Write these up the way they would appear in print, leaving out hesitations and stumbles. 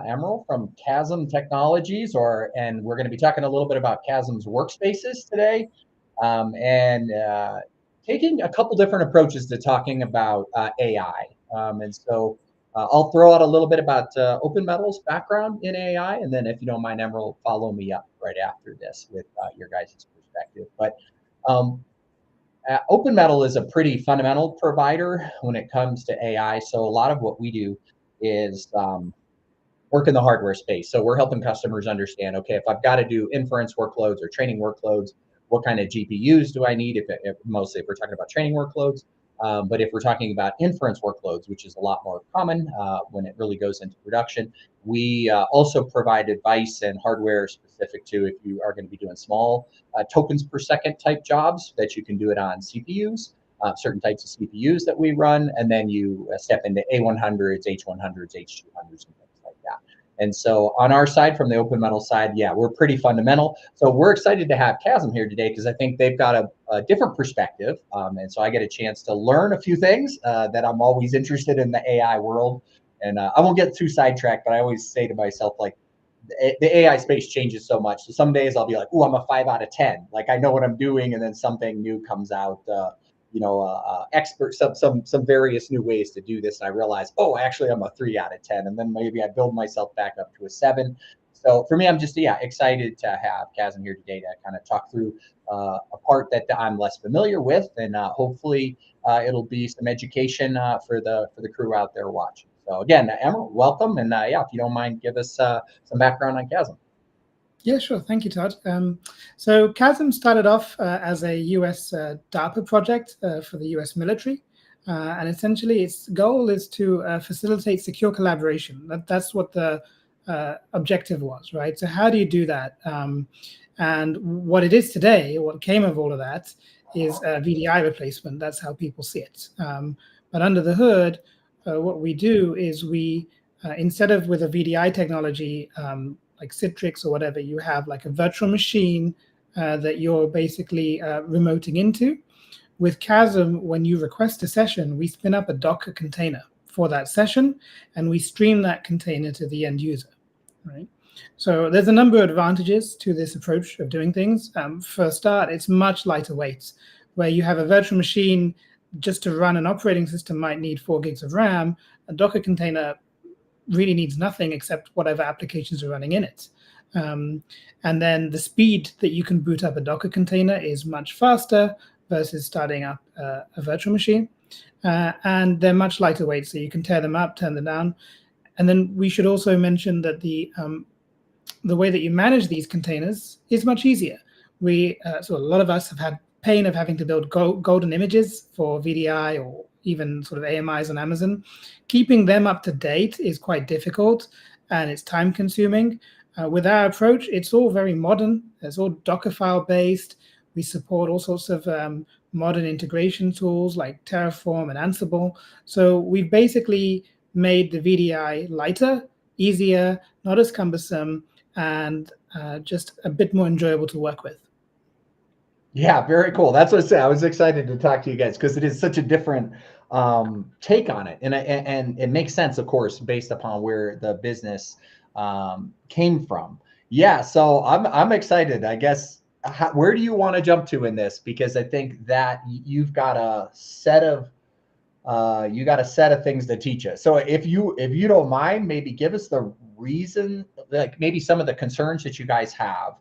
Emerald from Kasm Technologies, and we're going to be talking a little bit about Kasm's Workspaces today, and taking a couple different approaches to talking about AI. And so I'll throw out a little bit about OpenMetal's background in AI, and then if you don't mind, Emerald, follow me up right after this with your guys' perspective. But OpenMetal is a pretty fundamental provider when it comes to AI. So a lot of what we do is work in the hardware space. So we're helping customers understand, okay, if I've got to do inference workloads or training workloads, what kind of GPUs do I need? Mostly if we're talking about training workloads. But if we're talking about inference workloads, which is a lot more common when it really goes into production, we also provide advice and hardware specific to if you are going to be doing small tokens per second type jobs, that you can do it on CPUs, certain types of CPUs that we run, and then you step into A100s, H100s, H200s, and things like that. And so on our side, from the OpenMetal side, yeah, we're pretty fundamental. So we're excited to have Kasm here today because I think they've got a different perspective. And so I get a chance to learn a few things that I'm always interested in the AI world. And I won't get too sidetracked, but I always say to myself, like, the AI space changes so much. So some days I'll be like, oh, I'm a 5 out of 10. Like, I know what I'm doing. And then something new comes out, expert, some various new ways to do this. And I realize, oh, actually I'm a 3 out of 10. And then maybe I build myself back up to a 7. So for me, I'm just, excited to have Kasm here today to kind of talk through a part that I'm less familiar with. And hopefully it'll be some education for the crew out there watching. So again, Emerald, welcome. And if you don't mind, give us some background on Kasm. Yeah, sure. Thank you, Todd. So Kasm started off as a US DARPA project for the US military. And essentially, its goal is to facilitate secure collaboration. That's what the objective was, right? So how do you do that? And what it is today, what came of all of that, is a VDI replacement. That's how people see it. But under the hood, what we do is we, instead of with a VDI technology, like Citrix or whatever, you have like a virtual machine that you're basically remoting into. With Kasm, when you request a session, we spin up a Docker container for that session, and we stream that container to the end user, right? So there's a number of advantages to this approach of doing things. For a start, it's much lighter weight, where you have a virtual machine just to run an operating system might need 4 gigs of RAM. A Docker container really needs nothing except whatever applications are running in it. And then the speed that you can boot up a Docker container is much faster versus starting up a virtual machine. And they're much lighter weight, so you can tear them up, turn them down. And then we should also mention that the way that you manage these containers is much easier. So a lot of us have had pain of having to build golden images for VDI or even sort of AMIs on Amazon. Keeping them up to date is quite difficult and it's time consuming. With our approach, it's all very modern. It's all Dockerfile based. We support all sorts of modern integration tools like Terraform and Ansible. So we've basically made the VDI lighter, easier, not as cumbersome, and just a bit more enjoyable to work with. Yeah, very cool. That's what I said. I was excited to talk to you guys because it is such a different take on it, and it makes sense, of course, based upon where the business came from. Yeah, so I'm excited. I guess where do you want to jump to in this? Because I think that you've got a set of things to teach us. So if you don't mind, maybe give us the reason, like maybe some of the concerns that you guys have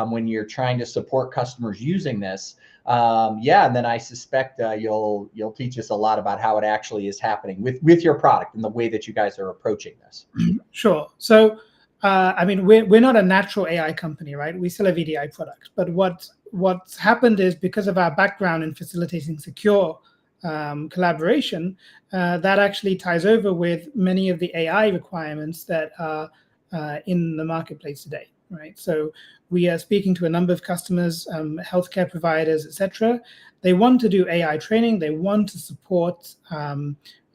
when you're trying to support customers using this. And then I suspect you'll teach us a lot about how it actually is happening with your product and the way that you guys are approaching this. Sure. So, we're not a natural AI company, right? We sell a VDI product. But what's happened is because of our background in facilitating secure collaboration, that actually ties over with many of the AI requirements that are in the marketplace today. Right, so we are speaking to a number of customers, healthcare providers, etc. They want to do AI training. They want to support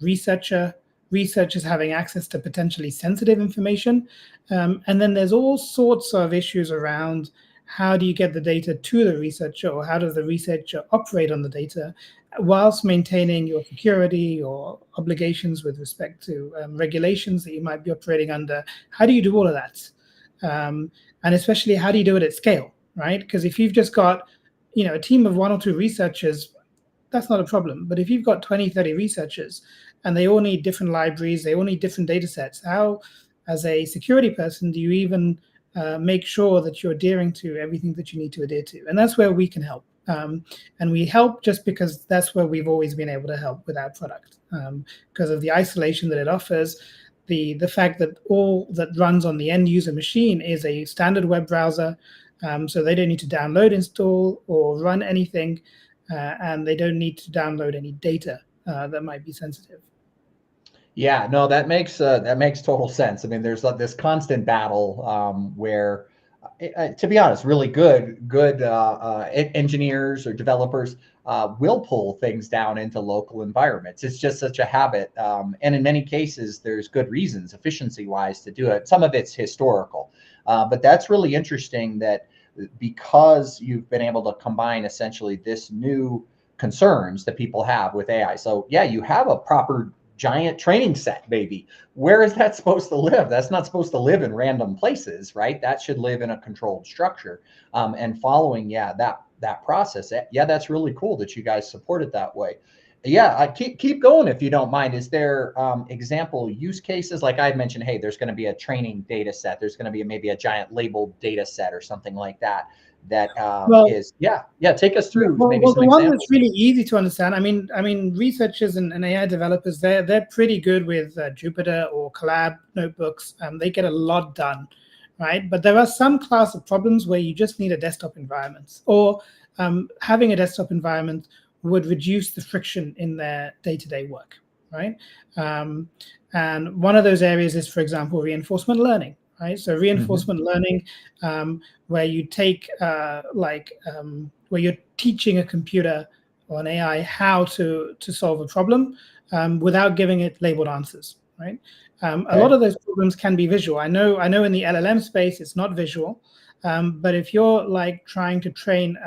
researchers having access to potentially sensitive information. And then there's all sorts of issues around how do you get the data to the researcher, or how does the researcher operate on the data? whilst maintaining your security or obligations with respect to regulations that you might be operating under. How do you do all of that? And especially, how do you do it at scale, right? Because if you've just got, a team of 1 or 2 researchers, that's not a problem. But if you've got 20, 30 researchers and they all need different libraries, they all need different data sets, how, as a security person, do you even make sure that you're adhering to everything that you need to adhere to? And that's where we can help. And we help just because that's where we've always been able to help with our product, because of the isolation that it offers, the fact that all that runs on the end user machine is a standard web browser, so they don't need to download, install, or run anything, and they don't need to download any data that might be sensitive. Yeah, no, that makes total sense. I mean, there's this constant battle where, to be honest, really good engineers or developers will pull things down into local environments. It's just such a habit, and in many cases, there's good reasons, efficiency-wise, to do it. Some of it's historical, but that's really interesting that because you've been able to combine essentially this new concerns that people have with AI. So yeah, you have a proper giant training set, baby. Where is that supposed to live? That's not supposed to live in random places, right? That should live in a controlled structure. And following, that process, that's really cool that you guys support it that way. Yeah, keep going if you don't mind. Is there example use cases? Like I mentioned, hey, there's going to be a training data set. There's going to be maybe a giant labeled data set or something like that. Take us through maybe some the one examples. that's really easy to understand. I mean, researchers and AI developers, they're pretty good with Jupyter or Colab notebooks. They get a lot done, right? But there are some class of problems where you just need a desktop environment, or having a desktop environment would reduce the friction in their day-to-day work, right? And one of those areas is, for example, reinforcement learning, right? So reinforcement learning, where you take where you're teaching a computer or an AI how to solve a problem without giving it labeled answers, right? A lot of those problems can be visual. I know in the LLM space it's not visual, but if you're like trying to train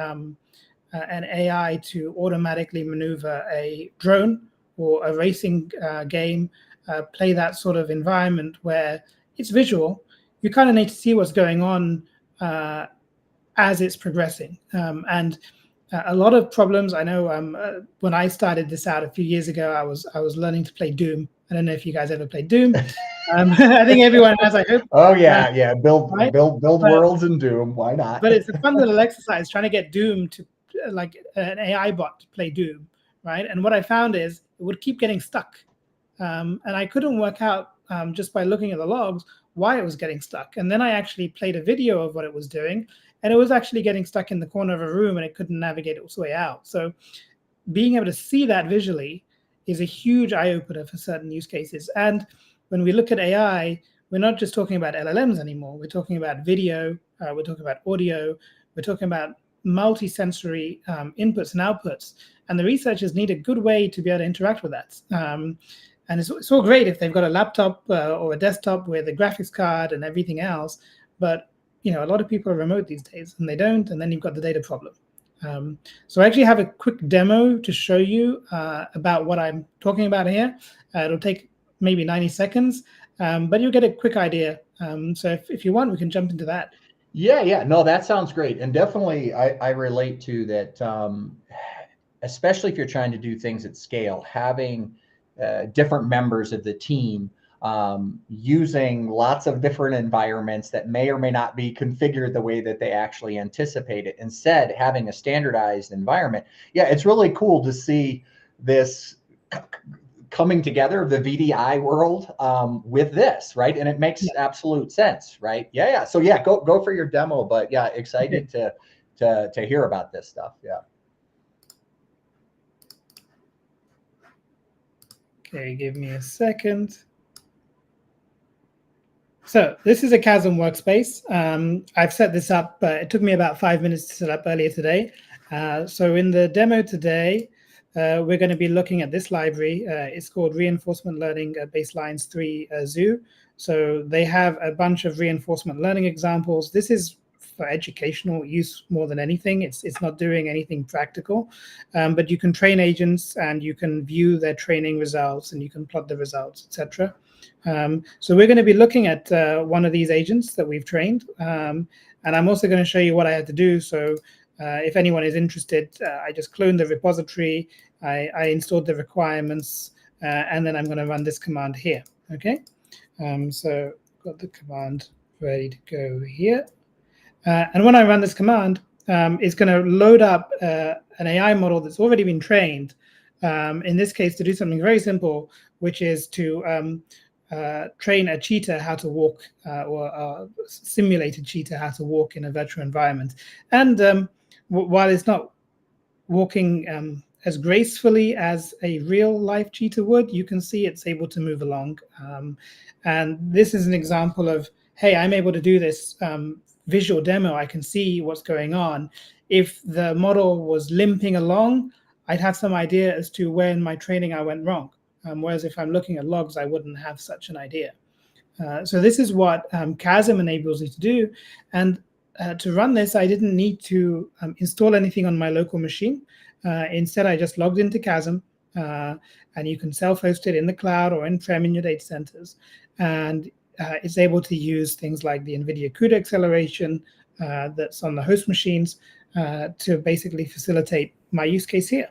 an AI to automatically maneuver a drone or a racing game, play that sort of environment where it's visual, you kind of need to see what's going on as it's progressing. And a lot of problems, I know when I started this out a few years ago, I was learning to play Doom. I don't know if you guys ever played Doom. I think everyone has, I hope. Oh yeah. Build right? worlds in Doom. Why not? But it's a fun little exercise trying to get Doom to, like an AI bot to play Doom, right? And what I found is it would keep getting stuck. And I couldn't work out just by looking at the logs why it was getting stuck. And then I actually played a video of what it was doing, and it was actually getting stuck in the corner of a room and it couldn't navigate its way out. So being able to see that visually is a huge eye-opener for certain use cases. And when we look at AI, we're not just talking about LLMs anymore. We're talking about video, we're talking about audio, we're talking about multi-sensory inputs and outputs. And the researchers need a good way to be able to interact with that. And it's all great if they've got a laptop or a desktop with a graphics card and everything else. But a lot of people are remote these days and they don't, and then you've got the data problem. So I actually have a quick demo to show you about what I'm talking about here. It'll take maybe 90 seconds, but you'll get a quick idea. So if you want, we can jump into that. Yeah. No, that sounds great. And definitely I relate to that, especially if you're trying to do things at scale, having different members of the team using lots of different environments that may or may not be configured the way that they actually anticipate it. Instead, having a standardized environment. Yeah, it's really cool to see this coming together of the VDI world with this, right? And it makes absolute sense, right? Yeah. So yeah, go for your demo, but yeah, excited to hear about this stuff. Yeah. Okay, give me a second. So this is a Kasm Workspace. I've set this up. It took me about 5 minutes to set up earlier today. So in the demo today, we're going to be looking at this library. It's called Reinforcement Learning Baselines 3 Zoo. So they have a bunch of reinforcement learning examples. This is for educational use more than anything. It's not doing anything practical, but you can train agents and you can view their training results and you can plot the results, etc. So we're going to be looking at one of these agents that we've trained, and I'm also going to show you what I had to do. So if anyone is interested, I just cloned the repository, I installed the requirements, and then I'm going to run this command here. Okay, so got the command ready to go here. And when I run this command, it's going to load up an AI model that's already been trained, in this case, to do something very simple, which is to train a cheetah how to walk, or a simulated cheetah how to walk in a virtual environment. And while it's not walking as gracefully as a real life cheetah would, you can see it's able to move along. And this is an example of, hey, I'm able to do this visual demo. I can see what's going on. If the model was limping along, I'd have some idea as to where in my training I went wrong. Whereas if I'm looking at logs, I wouldn't have such an idea. So this is what Kasm enables you to do. And to run this, I didn't need to install anything on my local machine. Instead, I just logged into Kasm, and you can self-host it in the cloud or on-prem in your data centers. And it's able to use things like the NVIDIA CUDA acceleration that's on the host machines to basically facilitate my use case here.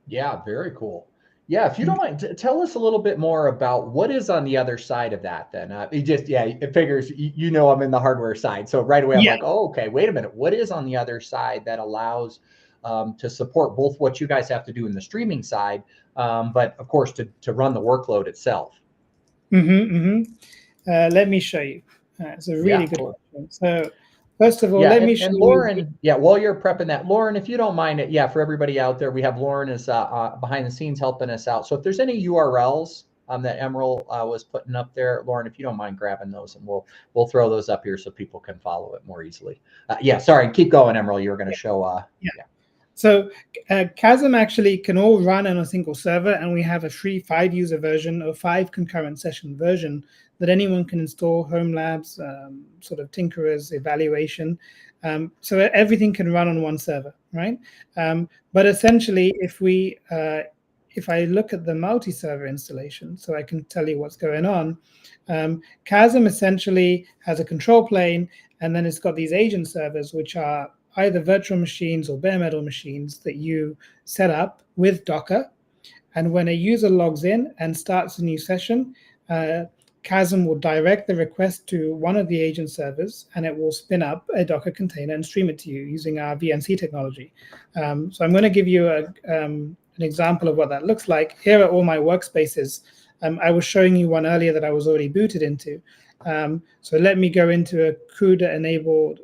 Yeah, very cool. Yeah, if you don't mind, tell us a little bit more about what is on the other side of that then. It figures, you know, I'm in the hardware side. So right away, I'm like, oh, okay, wait a minute. What is on the other side that allows to support both what you guys have to do in the streaming side, but of course, to run the workload itself? Let me show you. It's a really good question. So first of all, let me show Lauren, you. While you're prepping that, Lauren, if you don't mind it, for everybody out there, we have Lauren is behind the scenes helping us out. So if there's any URLs that Emerald was putting up there, Lauren, if you don't mind grabbing those, and we'll throw those up here so people can follow it more easily. Sorry, keep going, Emerald. You were going to show. So Kasm actually can all run on a single server, and we have a free 5-user version or 5 concurrent session version that anyone can install, home labs, sort of tinkerers, evaluation. So everything can run on one server, right? But essentially, if I look at the multi-server installation, so I can tell you what's going on, Kasm essentially has a control plane, and then it's got these agent servers, which are either virtual machines or bare metal machines that you set up with Docker. And when a user logs in and starts a new session, Kasm will direct the request to one of the agent servers, and it will spin up a Docker container and stream it to you using our VNC technology. So I'm going to give you an example of what that looks like. Here are all my workspaces. I was showing you one earlier that I was already booted into. So let me go into a CUDA-enabled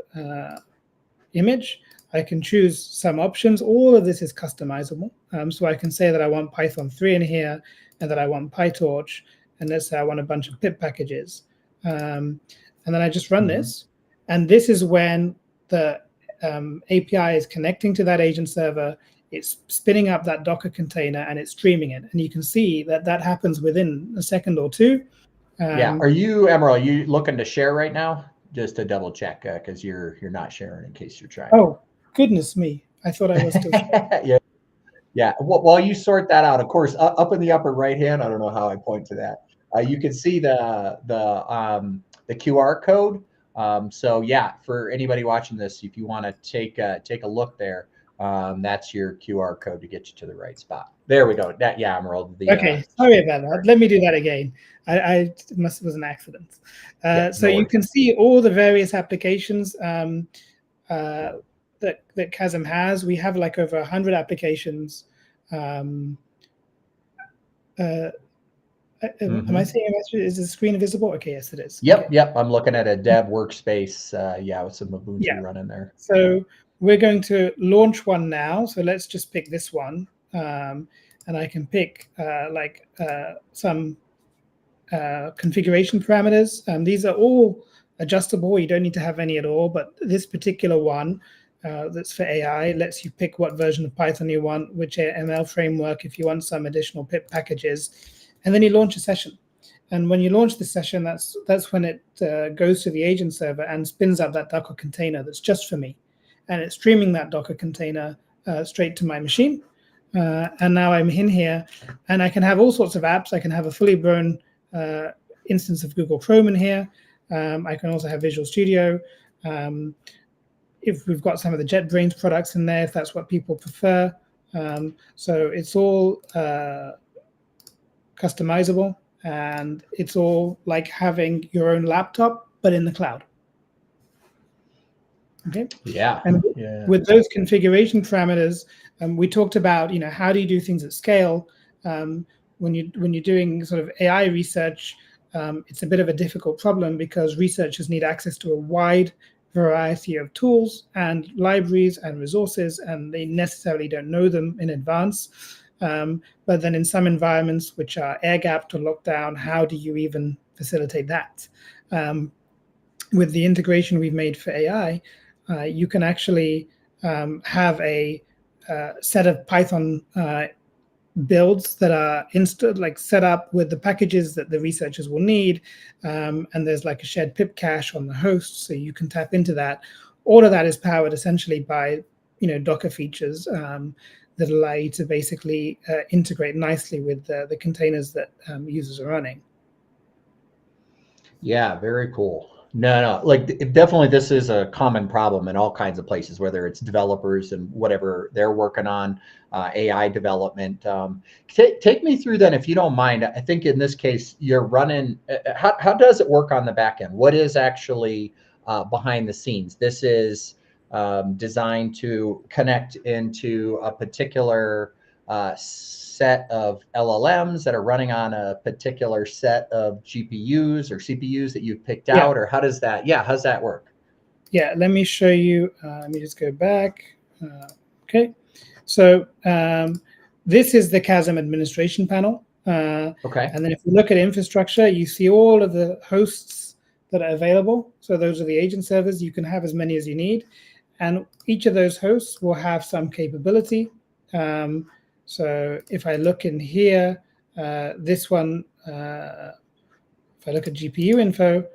image. I can choose some options. All of this is customizable. So I can say that I want Python 3 in here, and that I want PyTorch, and let's say I want a bunch of pip packages. And then I just run this. And this is when the API is connecting to that agent server. It's spinning up that Docker container and it's streaming it. And you can see that that happens within a second or two. Are you, Emerald, are you looking to share right now? Just to double check, because you're not sharing in case you're trying. Oh, goodness me. I thought I was still sharing. Yeah. While you sort that out, of course, up in the upper right hand, I don't know how I point to that. You can see the QR code. So for anybody watching this, if you want to take a look there, that's your QR code to get you to the right spot. There we go. Emerald. Okay, sorry about that. Let me do that again. It was an accident. So you can see all the various applications that Kasm has. We have like over 100 applications. Am I seeing is the screen visible? Okay, yes, it is. Yep. I'm looking at a dev workspace. With some Ubuntu running there. So we're going to launch one now. So let's just pick this one. And I can pick some configuration parameters. These are all adjustable. You don't need to have any at all. But this particular one that's for AI lets you pick what version of Python you want, which ML framework, if you want some additional pip packages. And then you launch a session. And when you launch the session, that's when it goes to the agent server and spins up that Docker container that's just for me. And it's streaming that Docker container straight to my machine. And now I'm in here, and I can have all sorts of apps. I can have a fully blown instance of Google Chrome in here. I can also have Visual Studio. If we've got some of the JetBrains products in there, if that's what people prefer. So it's all customizable, and it's all like having your own laptop, but in the cloud. Okay. Yeah. And yeah. with those configuration parameters, we talked about, how do you do things at scale? When you're doing sort of AI research, it's a bit of a difficult problem because researchers need access to a wide variety of tools and libraries and resources, and they necessarily don't know them in advance. But then in some environments which are air-gapped or locked down, how do you even facilitate that? With the integration we've made for AI, you can actually have a set of Python builds that are set up with the packages that the researchers will need, and there's like a shared pip cache on the host, so you can tap into that. All of that is powered essentially by Docker features that allow you to basically integrate nicely with the containers that users are running. Yeah, very cool. No, like definitely this is a common problem in all kinds of places, whether it's developers and whatever they're working on, AI development. Take me through then, if you don't mind. I think in this case, you're running, how does it work on the back end? What is actually behind the scenes? This is designed to connect into a particular set of LLMs that are running on a particular set of GPUs or CPUs that you've picked out, or how does that, how's that work? Yeah, let me show you. Let me just go back. Okay, so this is the Kasm administration panel. Okay. And then if you look at infrastructure, you see all of the hosts that are available. So those are the agent servers. You can have as many as you need. And each of those hosts will have some capability. So if I look in here, this one, if I look at GPU info,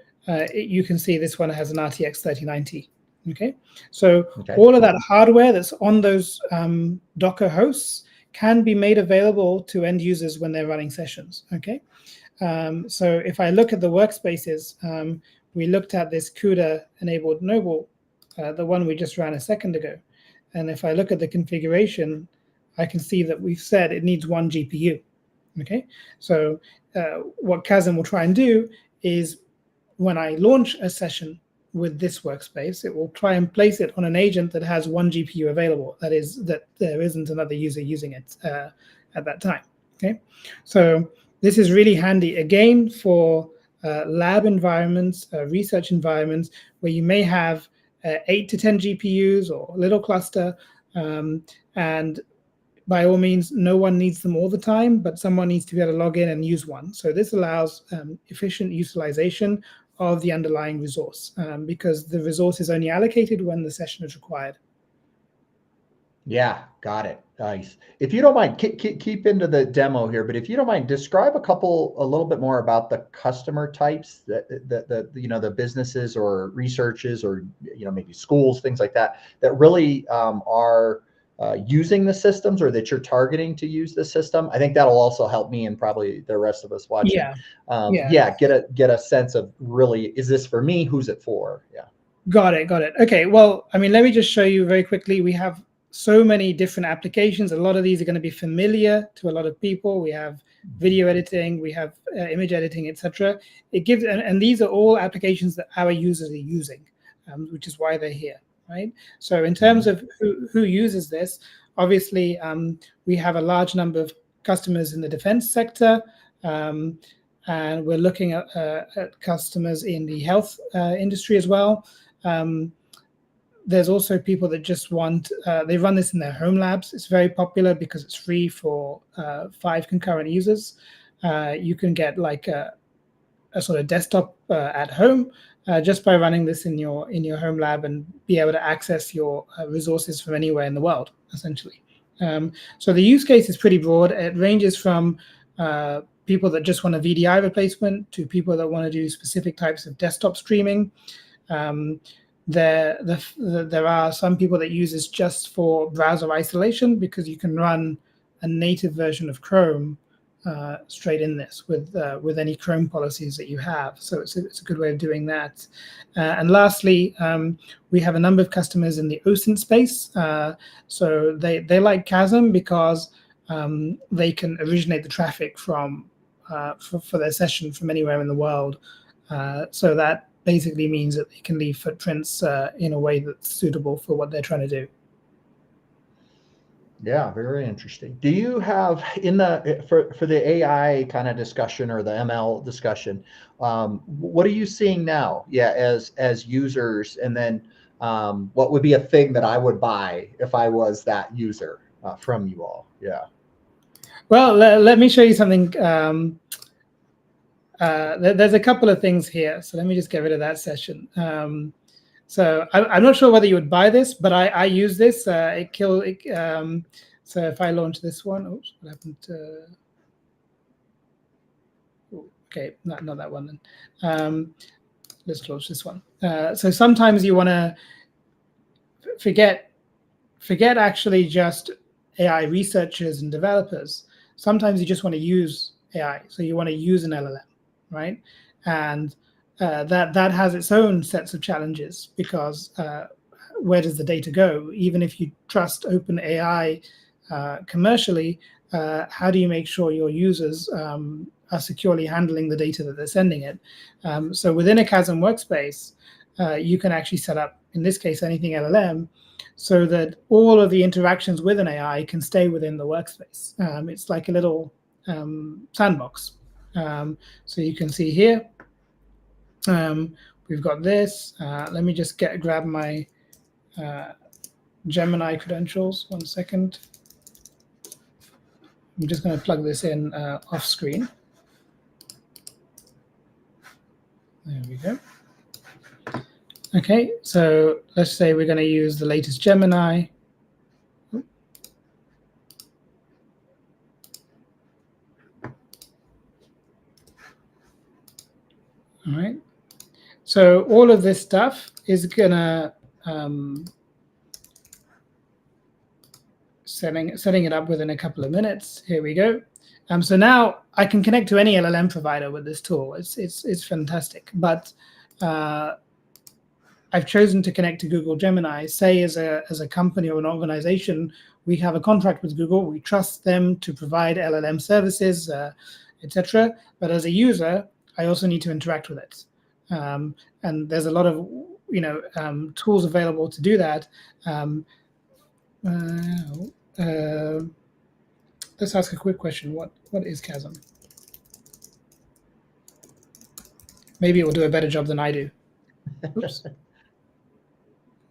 you can see this one has an RTX 3090. Okay, so all of that hardware that's on those Docker hosts can be made available to end users when they're running sessions. Okay, so if I look at the workspaces, we looked at this CUDA enabled Noble, the one we just ran a second ago. And if I look at the configuration, I can see that we've said it needs one GPU. Okay, so what Kasm will try and do is when I launch a session with this workspace, it will try and place it on an agent that has one GPU available. That is, that there isn't another user using it at that time. Okay, so this is really handy again for lab environments, research environments where you may have 8 to 10 GPUs or a little cluster, and by all means, no one needs them all the time, but someone needs to be able to log in and use one. So this allows efficient utilization of the underlying resource because the resource is only allocated when the session is required. Yeah, got it. Nice. If you don't mind, keep into the demo here, but if you don't mind, describe a little bit more about the customer types, the businesses or researchers or maybe schools, things like that, that really are using the systems or that you're targeting to use the system. I think that'll also help me and probably the rest of us watching. Get a sense of really, is this for me? Who's it for? Yeah. Got it. Okay. Well, I mean, let me just show you very quickly. We have so many different applications. A lot of these are going to be familiar to a lot of people. We have video editing, we have image editing, etc. It gives, and these are all applications that our users are using, which is why they're here, right? So in terms of who uses this, obviously we have a large number of customers in the defense sector, and we're looking at customers in the health industry as well. There's also people that just want, they run this in their home labs. It's very popular because it's free for 5 concurrent users. You can get like a sort of desktop at home just by running this in your home lab and be able to access your resources from anywhere in the world, essentially. So the use case is pretty broad. It ranges from people that just want a VDI replacement to people that want to do specific types of desktop streaming. There are some people that use this just for browser isolation, because you can run a native version of Chrome straight in this with any Chrome policies that you have. So it's a good way of doing that. And lastly, we have a number of customers in the OSINT space. So they like Kasm because they can originate the traffic from for their session from anywhere in the world. So that basically means that they can leave footprints in a way that's suitable for what they're trying to do. Yeah, very interesting. Do you have in the for the AI kind of discussion or the ML discussion, what are you seeing now? Yeah, as users, and then what would be a thing that I would buy if I was that user from you all? Yeah. Well, let me show you something. There's a couple of things here, so let me just get rid of that session. So I'm not sure whether you would buy this, but I use this. So if I launch this one, oops, what happened to? Okay, not that one then. Let's launch this one. So sometimes you want to forget actually just AI researchers and developers. Sometimes you just want to use AI, so you want to use an LLM, right? And that has its own sets of challenges, because where does the data go? Even if you trust OpenAI commercially, how do you make sure your users are securely handling the data that they're sending it? So within a Kasm workspace, you can actually set up, in this case, anything LLM, so that all of the interactions with an AI can stay within the workspace. It's like a little sandbox. So you can see here, we've got this. Let me just grab my Gemini credentials. 1 second. I'm just going to plug this in off screen. There we go. Okay, so let's say we're going to use the latest Gemini. All right. So all of this stuff is going to setting it up within a couple of minutes. Here we go. So now I can connect to any LLM provider with this tool. It's fantastic. But I've chosen to connect to Google Gemini. Say as a company or an organization, we have a contract with Google. We trust them to provide LLM services, etc. But as a user, I also need to interact with it. And there's a lot of tools available to do that. Let's ask a quick question. What is Kasm? Maybe it will do a better job than I do. Oops.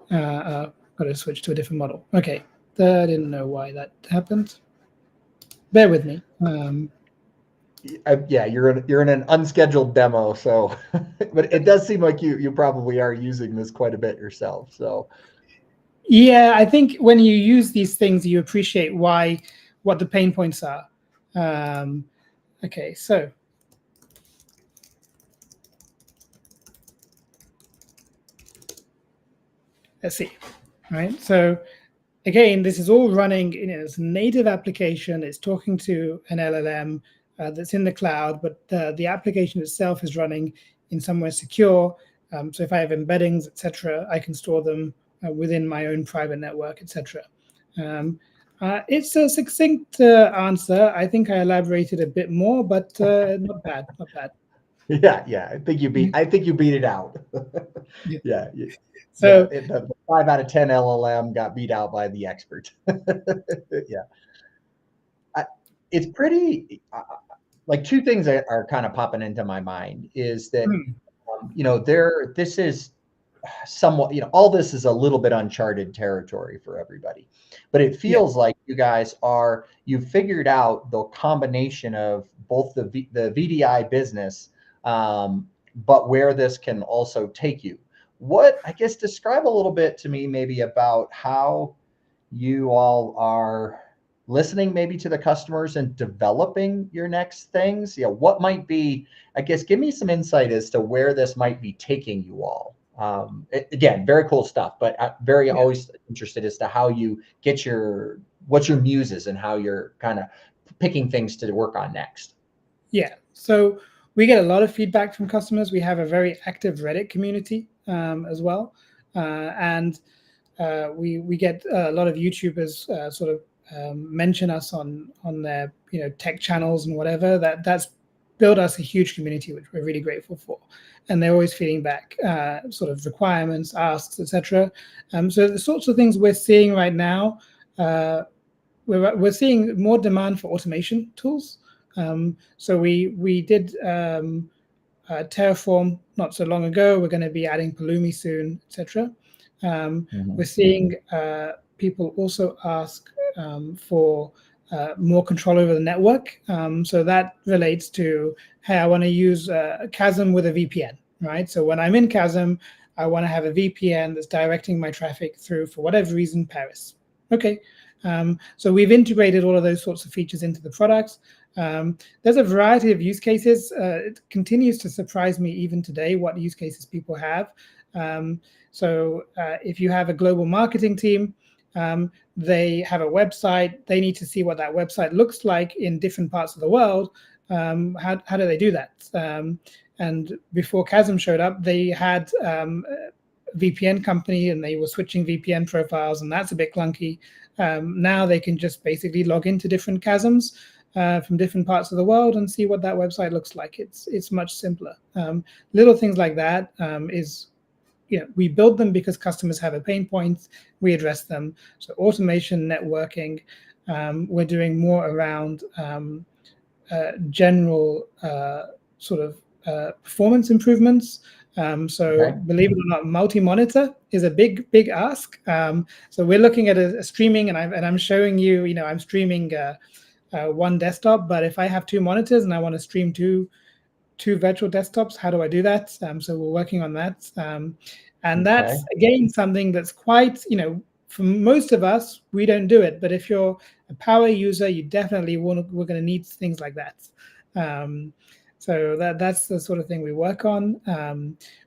Got to switch to a different model. Okay, I didn't know why that happened. Bear with me. Yeah, you're in an unscheduled demo, so but it does seem like you probably are using this quite a bit yourself. So yeah, I think when you use these things, you appreciate what the pain points are. Okay, so let's see. All right, so again, this is all running in its native application. It's talking to an LLM that's in the cloud, but the application itself is running in somewhere secure. So if I have embeddings, etc., I can store them within my own private network, etc. It's a succinct answer. I think I elaborated a bit more, but not bad, not bad. Yeah. I think you beat it out. Yeah. So the 5 out of 10 LLM got beat out by the expert. Yeah. It's pretty like two things that are kind of popping into my mind is that this is somewhat, all this is a little bit uncharted territory for everybody, but it feels like you guys you've figured out the combination of both the VDI business, but where this can also take you. I guess describe a little bit to me maybe about how you all are listening maybe to the customers and developing your next things? What might be, I guess, give me some insight as to where this might be taking you all. Again, very cool stuff, but very Yeah. always interested as to how you get what's your muses and how you're kind of picking things to work on next. Yeah. So we get a lot of feedback from customers. We have a very active Reddit community as well, and we get a lot of YouTubers sort of mention us on their tech channels and whatever. That's built us a huge community, which we're really grateful for. And they're always feeding back sort of requirements, asks, etc. So the sorts of things we're seeing right now, we're seeing more demand for automation tools. So we did Terraform not so long ago. We're going to be adding Pulumi soon, etc. We're seeing people also ask for more control over the network. So that relates to, hey, I want to use Kasm with a VPN, right? So when I'm in Kasm, I want to have a VPN that's directing my traffic through, for whatever reason, Paris. Okay. So we've integrated all of those sorts of features into the products. There's a variety of use cases. It continues to surprise me even today what use cases people have. So if you have a global marketing team, they have a website, they need to see what that website looks like in different parts of the world. How do they do that? And before Kasm showed up, they had a VPN company and they were switching VPN profiles, and that's a bit clunky. Now they can just basically log into different Kasms from different parts of the world and see what that website looks like. It's much simpler. Little things like that is, we build them because customers have a pain point. We address them. So automation, networking. We're doing more around general sort of performance improvements. So believe it or not, multi-monitor is a big ask. So we're looking at a streaming, and I'm showing you, I'm streaming one desktop, but if I have two monitors and I want to stream two virtual desktops, how do I do that? So we're working on that. And that's, again, something that's quite, for most of us, we don't do it. But if you're a power user, you definitely we're going to need things like that. So that's the sort of thing we work on.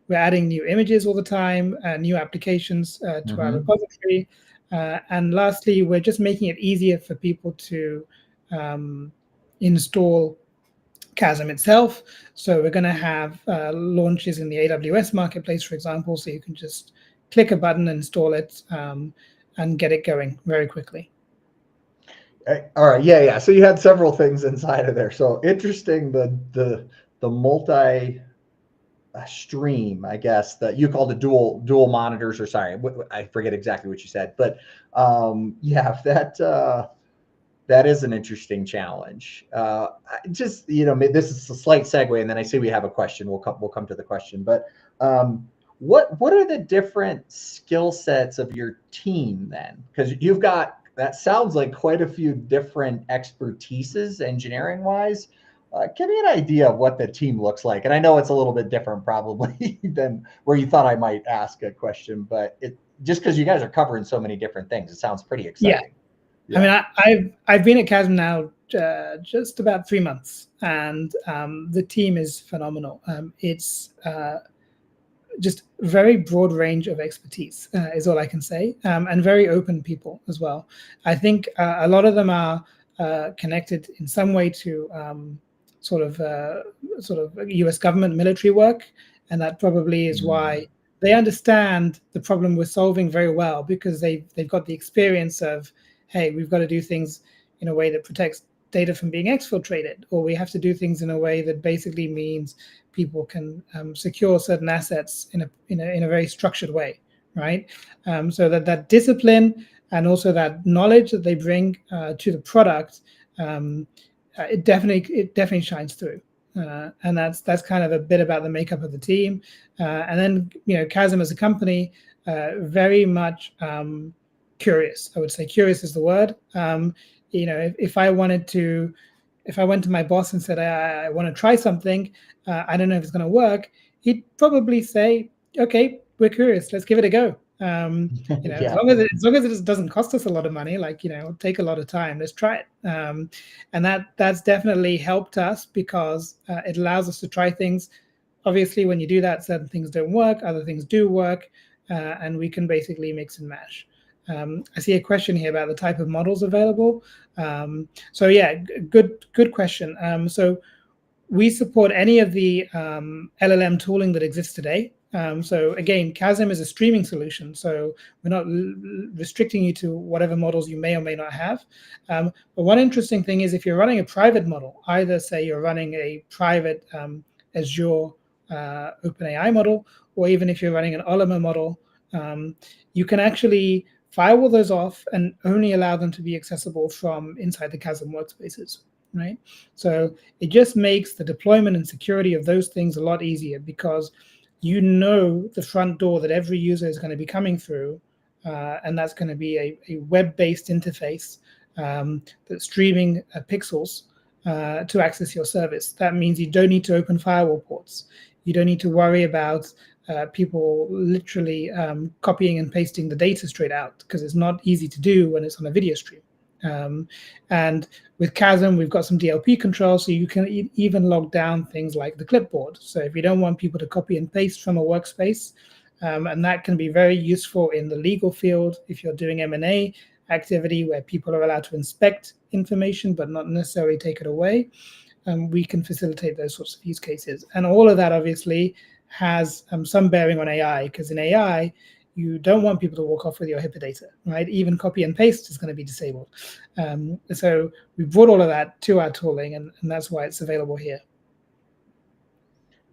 We're adding new images all the time, new applications to our repository. And lastly, we're just making it easier for people to install Kasm itself. So we're going to have launches in the AWS marketplace, for example, so you can just click a button, install it, and get it going very quickly. All right, yeah. So you had several things inside of there. So interesting, the multi stream, I guess, that you called the dual monitors, or sorry, I forget exactly what you said, but yeah, that is an interesting challenge. Just, this is a slight segue, and then I see we have a question. We'll come to the question, but what are the different skill sets of your team then? Because you've got, that sounds like quite a few different expertises engineering wise. Give me an idea of what the team looks like. And I know it's a little bit different probably than where you thought I might ask a question, but just because you guys are covering so many different things, it sounds pretty exciting. Yeah. I mean, I've been at Kasm now just about 3 months, and the team is phenomenal. It's just very broad range of expertise is all I can say, and very open people as well. I think a lot of them are connected in some way to sort of US government military work, and that probably is why they understand the problem we're solving very well, because they've got the experience of, hey, we've got to do things in a way that protects data from being exfiltrated, or we have to do things in a way that basically means people can secure certain assets in a very structured way, right? So that discipline and also that knowledge that they bring to the product, it definitely shines through. And that's kind of a bit about the makeup of the team. And then, Kasm as a company, very much curious. I would say curious is the word. If I went to my boss and said, I want to try something, I don't know if it's going to work, he'd probably say, okay, we're curious, let's give it a go. As Yeah. long as it doesn't cost us a lot of money, like, take a lot of time, let's try it. And that's definitely helped us because it allows us to try things. Obviously, when you do that, certain things don't work, other things do work, and we can basically mix and match. I see a question here about the type of models available. So yeah, good question. So we support any of the LLM tooling that exists today. So again, Kasm is a streaming solution, so we're not restricting you to whatever models you may or may not have. But one interesting thing is if you're running a private model, either say you're running a private Azure OpenAI model, or even if you're running an Ollama model, you can actually firewall those off and only allow them to be accessible from inside the Kasm workspaces, right? So it just makes the deployment and security of those things a lot easier because the front door that every user is going to be coming through, and that's going to be a web-based interface that's streaming pixels to access your service. That means you don't need to open firewall ports. You don't need to worry about people literally copying and pasting the data straight out because it's not easy to do when it's on a video stream. And with Kasm, we've got some DLP control, so you can even log down things like the clipboard. So if you don't want people to copy and paste from a workspace, and that can be very useful in the legal field if you're doing M&A activity where people are allowed to inspect information but not necessarily take it away, we can facilitate those sorts of use cases. And all of that obviously has some bearing on AI, because in AI, you don't want people to walk off with your HIPAA data, right? Even copy and paste is going to be disabled. So we brought all of that to our tooling, and that's why it's available here.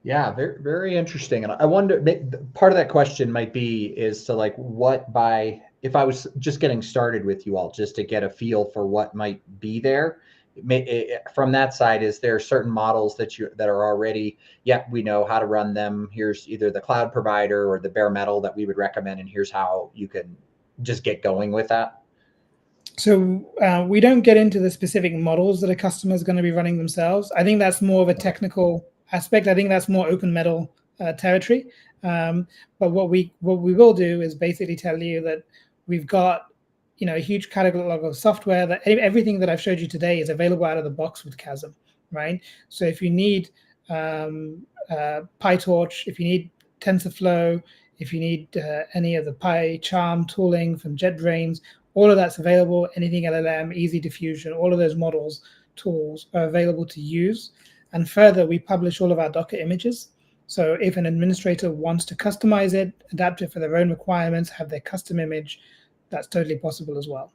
Yeah, very, very interesting. And I wonder, part of that question might be is to like if I was just getting started with you all, just to get a feel for what might be there. From that side, is there certain models that are already, we know how to run them. Here's either the cloud provider or the bare metal that we would recommend, and here's how you can just get going with that? So we don't get into the specific models that a customer is going to be running themselves. I think that's more of a technical aspect. I think that's more OpenMetal territory. But what we will do is basically tell you that we've got a huge catalog of software, that everything that I've showed you today is available out of the box with Kasm, right? So if you need PyTorch, if you need TensorFlow, if you need any of the PyCharm tooling from JetBrains, all of that's available. Anything LLM, Easy Diffusion, all of those models, tools are available to use. And further, we publish all of our Docker images. So if an administrator wants to customize it, adapt it for their own requirements, have their custom image, that's totally possible as well.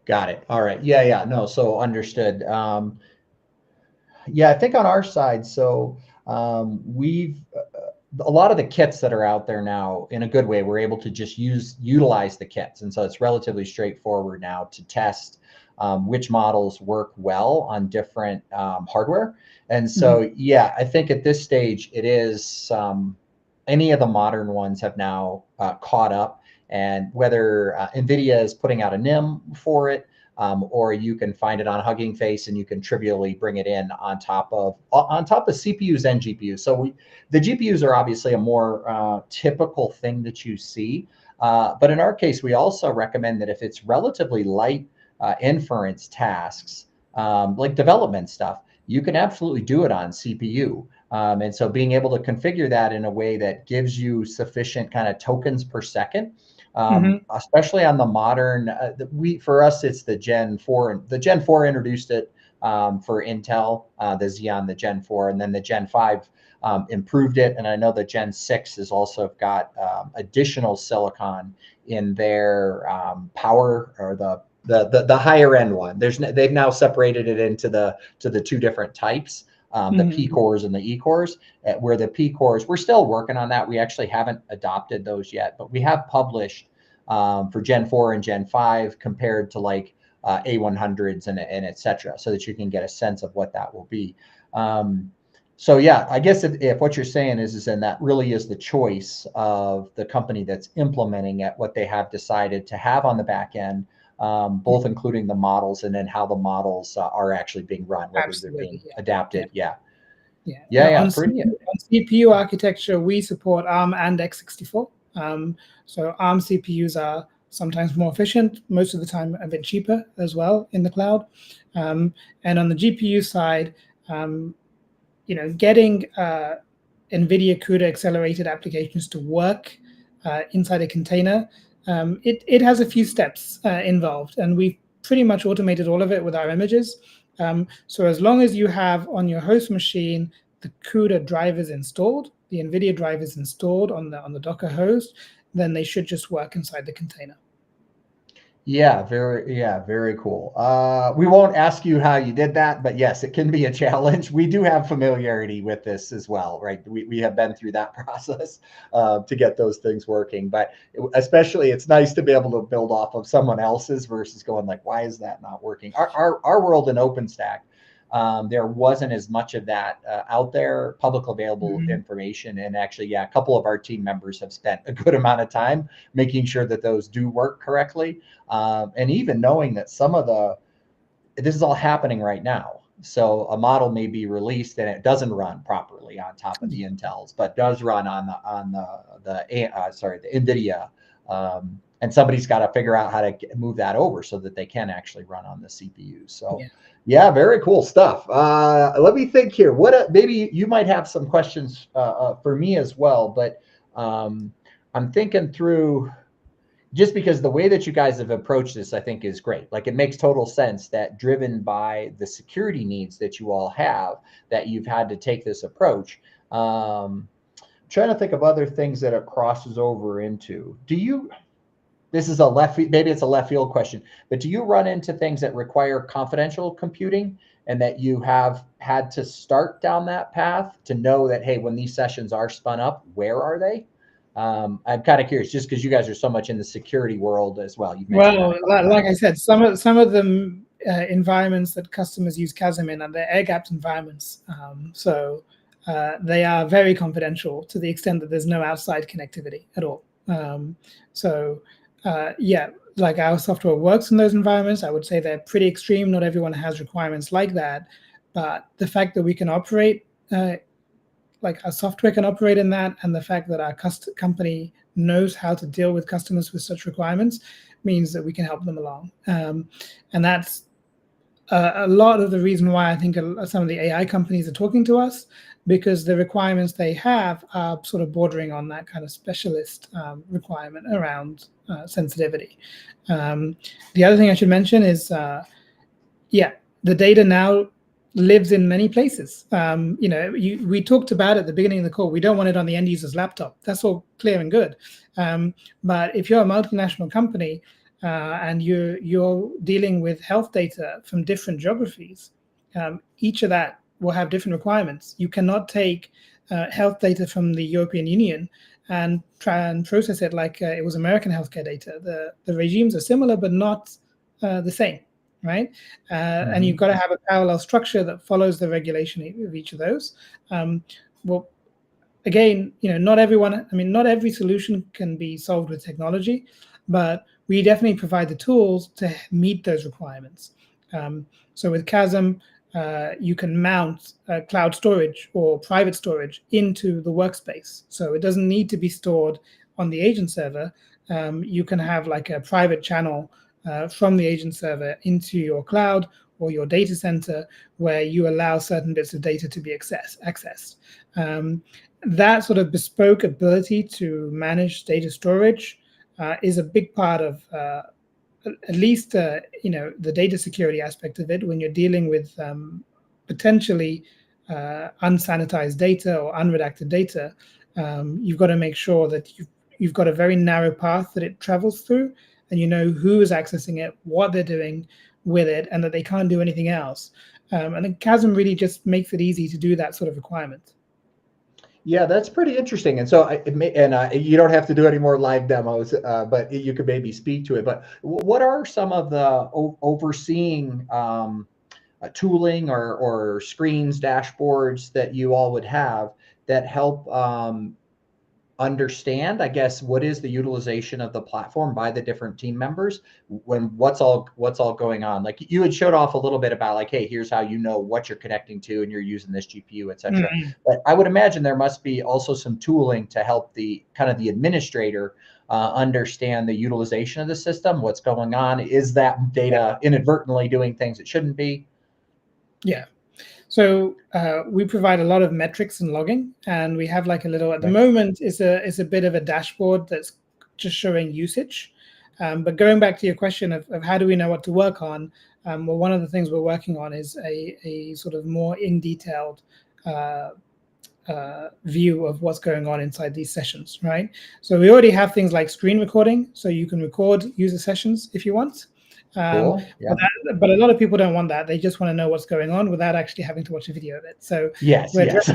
Got it. All right. Yeah. No, so understood. I think on our side, so we've a lot of the kits that are out there now, in a good way, we're able to just utilize the kits. And so it's relatively straightforward now to test which models work well on different hardware. And so, I think at this stage, it is any of the modern ones have now caught up. And whether NVIDIA is putting out a NIM for it, or you can find it on Hugging Face and you can trivially bring it in on top of CPUs and GPUs. So the GPUs are obviously a more typical thing that you see. But in our case, we also recommend that if it's relatively light inference tasks, like development stuff, you can absolutely do it on CPU. And so being able to configure that in a way that gives you sufficient kind of tokens per second, especially on the modern, for us, it's the Gen 4. The Gen 4 introduced it for Intel, the Xeon, the Gen 4, and then the Gen 5 improved it. And I know the Gen 6 has also got additional silicon in their power, or the higher end one. They've now separated it into the two different types. The P cores and the E cores, where the P cores, we're still working on that. We actually haven't adopted those yet, but we have published for Gen 4 and Gen 5 compared to like A100s and et cetera, so that you can get a sense of what that will be. So I guess if what you're saying is and that really is the choice of the company that's implementing it, what they have decided to have on the back end, both including the models and then how the models are actually being run, whether they're being adapted. On CPU architecture, we support ARM and x64. So ARM CPUs are sometimes more efficient, most of the time a bit cheaper as well in the cloud. And on the GPU side, getting NVIDIA CUDA accelerated applications to work inside a container, it has a few steps involved, and we've pretty much automated all of it with our images. So as long as you have on your host machine the CUDA drivers installed, the NVIDIA drivers installed on the Docker host, then they should just work inside the container. Yeah, very cool. We won't ask you how you did that, but yes, it can be a challenge. We do have familiarity with this as well, right? We have been through that process to get those things working. But especially, it's nice to be able to build off of someone else's versus going like, why is that not working? Our world in OpenStack, there wasn't as much of that out there, public available information. And actually, yeah, a couple of our team members have spent a good amount of time making sure that those do work correctly. And even knowing that this is all happening right now. So a model may be released and it doesn't run properly on top of the Intels, but does run on the NVIDIA. And somebody's got to figure out how to move that over so that they can actually run on the CPU. So yeah, very cool stuff. Let me think here. Maybe you might have some questions for me as well, but I'm thinking through, just because the way that you guys have approached this, I think is great. Like, it makes total sense that, driven by the security needs that you all have, that you've had to take this approach. I'm trying to think of other things that it crosses over into. This is maybe it's a left field question, but do you run into things that require confidential computing, and that you have had to start down that path to know that, hey, when these sessions are spun up, where are they? I'm kind of curious, just because you guys are so much in the security world as well. Like I said, some of the environments that customers use Kasm in are the air-gapped environments. So they are very confidential to the extent that there's no outside connectivity at all. Like, our software works in those environments. I would say they're pretty extreme. Not everyone has requirements like that. But the fact that we can operate, like our software can operate in that, and the fact that our company knows how to deal with customers with such requirements, means that we can help them along. And that's a lot of the reason why I think some of the AI companies are talking to us, because the requirements they have are sort of bordering on that kind of specialist requirement around sensitivity. The other thing I should mention is, the data now lives in many places. We talked about at the beginning of the call, we don't want it on the end user's laptop. That's all clear and good. But if you're a multinational company and you're dealing with health data from different geographies, each of that will have different requirements. You cannot take health data from the European Union and try and process it like it was American healthcare data. The regimes are similar, but not the same. Right, and you've got to have a parallel structure that follows the regulation of each of those. Well, again, not every solution can be solved with technology, but we definitely provide the tools to meet those requirements. So with Kasm, you can mount cloud storage or private storage into the workspace. So it doesn't need to be stored on the agent server. You can have like a private channel from the agent server into your cloud or your data center, where you allow certain bits of data to be accessed. That sort of bespoke ability to manage data storage is a big part of at least the data security aspect of it. When you're dealing with potentially unsanitized data or unredacted data, you've got to make sure that you've got a very narrow path that it travels through, and you know who is accessing it, what they're doing with it, and that they can't do anything else. And then Kasm really just makes it easy to do that sort of requirement. Yeah, that's pretty interesting. And so, you don't have to do any more live demos, but you could maybe speak to it. But what are some of the overseeing tooling or screens, dashboards that you all would have that help understand, I guess, what is the utilization of the platform by the different team members when what's all going on. Like you had showed off a little bit about like, hey, here's how you know what you're connecting to and you're using this GPU, et cetera. But I would imagine there must be also some tooling to help the kind of the administrator understand the utilization of the system, what's going on. Is that data inadvertently doing things it shouldn't be? Yeah. So we provide a lot of metrics and logging, and we have like a little, at the moment, is a bit of a dashboard that's just showing usage. But going back to your question of how do we know what to work on, well, one of the things we're working on is a sort of more in detailed view of what's going on inside these sessions, right? So we already have things like screen recording, so you can record user sessions if you want. Cool. Yeah. But a lot of people don't want that. They just want to know what's going on without actually having to watch a video of it. So yes. So that's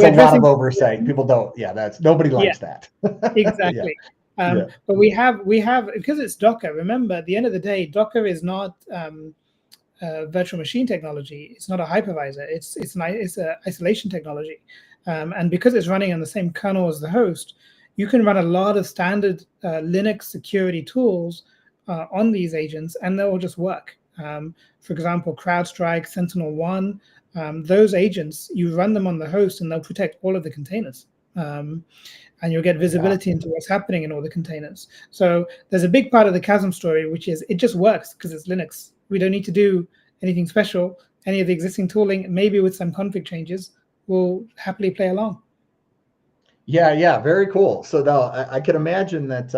a lot of oversight. People don't. Yeah, that's nobody likes that. Exactly. But we have because it's Docker. Remember, at the end of the day, Docker is not virtual machine technology. It's not a hypervisor. It's an isolation technology, and because it's running on the same kernel as the host, you can run a lot of standard Linux security tools on these agents, and they will just work. For example, CrowdStrike, SentinelOne, those agents, you run them on the host, and they'll protect all of the containers. And you'll get visibility into what's happening in all the containers. So there's a big part of the Kasm story, which is it just works because it's Linux. We don't need to do anything special. Any of the existing tooling, maybe with some config changes, will happily play along. Yeah, very cool. So now I can imagine that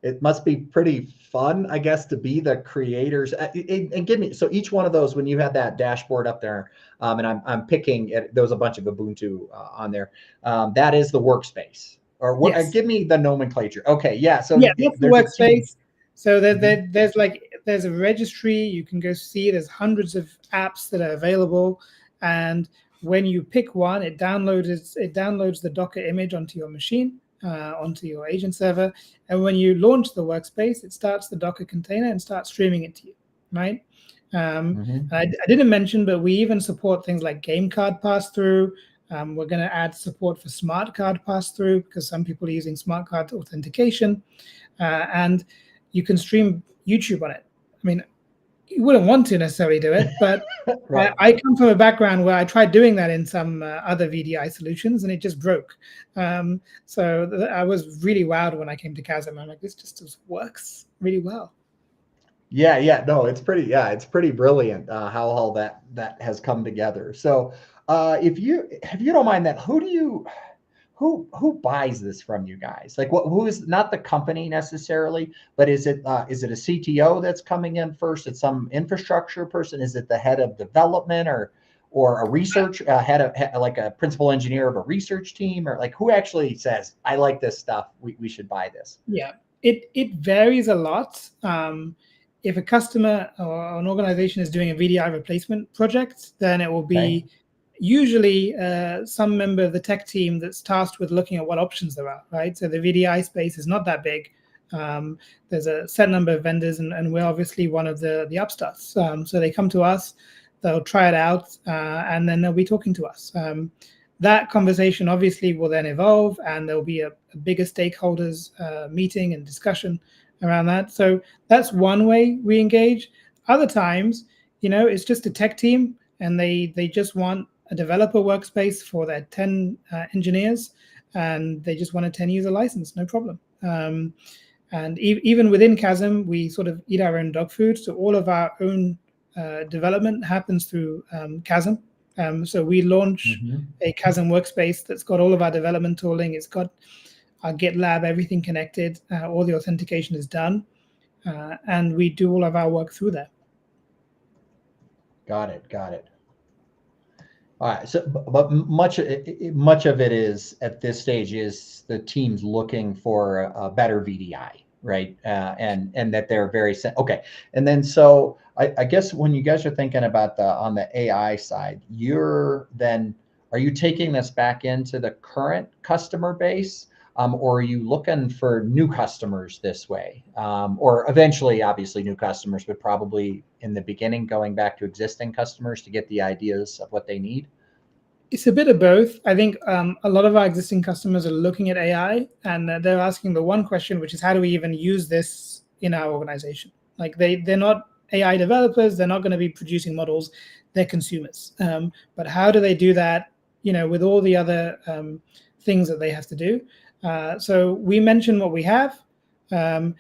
it must be pretty fun, I guess, to be the creators. And give me, so each one of those, when you had that dashboard up there, and I'm picking it, there was a bunch of Ubuntu on there. That is the workspace, or what? Yes. Give me the nomenclature. Okay, yeah. So yeah, that's the workspace. So there's a registry you can go see. There's hundreds of apps that are available, and when you pick one, it downloads the Docker image onto your machine, onto your agent server, and when you launch the workspace, it starts the Docker container and starts streaming it to you, right? I didn't mention, but we even support things like game card pass-through. We're going to add support for smart card pass-through because some people are using smart card authentication, and you can stream YouTube on it. I mean, you wouldn't want to necessarily do it, but right. I come from a background where I tried doing that in some other VDI solutions, and it just broke. So I was really wowed when I came to Kasm. I'm like, this just works really well. Yeah, no, it's pretty brilliant how all that has come together. So if you don't mind that, who buys this from you guys? Like who is, not the company necessarily, but is it a CTO that's coming in first? It's some infrastructure person? Is it the head of development or a research head like a principal engineer of a research team, or like who actually says, I like this stuff, we should buy this? Yeah, it varies a lot. If a customer or an organization is doing a VDI replacement project, then it will be usually some member of the tech team that's tasked with looking at what options there are, right? So the VDI space is not that big. There's a set number of vendors, and we're obviously one of the upstarts. So they come to us, they'll try it out, and then they'll be talking to us. That conversation obviously will then evolve, and there'll be a bigger stakeholders meeting and discussion around that. So that's one way we engage. Other times, it's just a tech team, and they just want a developer workspace for their 10 engineers, and they just want a 10-user license, no problem. And even within Kasm, we sort of eat our own dog food. So all of our own development happens through Kasm. So we launch a Kasm workspace that's got all of our development tooling. It's got our GitLab, everything connected. All the authentication is done. And we do all of our work through there. Got it. All right. So, but much of it is at this stage is the teams looking for a better VDI, right? And that they're very okay. And then so I guess when you guys are thinking about on the AI side, are you taking this back into the current customer base? Or are you looking for new customers this way? Or eventually, obviously, new customers, but probably in the beginning, going back to existing customers to get the ideas of what they need? It's a bit of both. I think a lot of our existing customers are looking at AI, and they're asking the one question, which is how do we even use this in our organization? Like they're not AI developers, they're not going to be producing models, they're consumers. But how do they do that? With all the other things that they have to do. So we mentioned what we have, and